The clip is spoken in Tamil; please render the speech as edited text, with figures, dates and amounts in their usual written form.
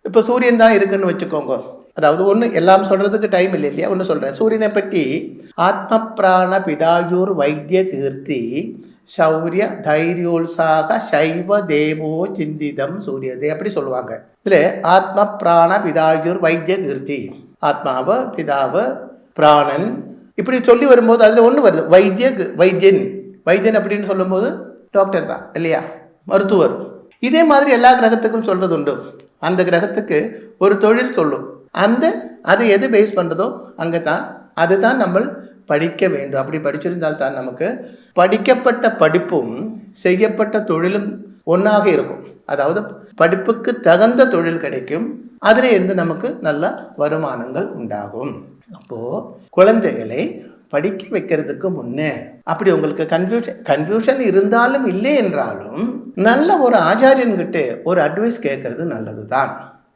இப்போ சூரியன் தான் இருக்குன்னு வச்சுக்கோங்க. அதாவது ஒன்று எல்லாம் சொல்கிறதுக்கு டைம் இல்லை இல்லையா, ஒன்று சொல்கிறேன். சூரியனை பற்றி ஆத்ம பிராண பிதாயூர் வைத்திய கீர்த்தி சௌரிய தைரியோத்சாக சைவ தேவோ சிந்திதம் சூரியதே அப்படி சொல்லுவாங்க. இதில் ஆத்ம பிராண பிதாயூர் வைத்திய கீர்த்தி, ஆத்மாவை பிதாவை பிராணன் இப்படி சொல்லி வரும்போது அதில் ஒன்று வருது, வைத்தியன். வைத்தியன் அப்படின்னு சொல்லும்போது டாக்டர் தான் இல்லையா, மருத்துவர். இதே மாதிரி எல்லா கிரகத்துக்கும் சொல்கிறது உண்டு. அந்த கிரகத்துக்கு ஒரு தொழில் சொல்லும். அது எது பேஸ் பண்ணுறதோ அங்கே தான் அதுதான் நம்ம படிக்க வேண்டும். அப்படி படிச்சிருந்தால் தான் நமக்கு படிக்கப்பட்ட படிப்பும் செய்யப்பட்ட தொழிலும் ஒன்றாக இருக்கும். அதாவது படிப்புக்கு தகுந்த தொழில் கிடைக்கும், அதில் இருந்து நமக்கு நல்ல வருமானங்கள் உண்டாகும். அப்போது குழந்தைகளை படிக்க வைக்கிறதுக்கு முன்னே அப்படி உங்களுக்கு கன்ஃபியூஷன் இருந்தாலும் இல்லை என்றாலும் நல்ல ஒரு ஆச்சாரியன்கிட்ட ஒரு அட்வைஸ் கேட்கறது நல்லது தான்.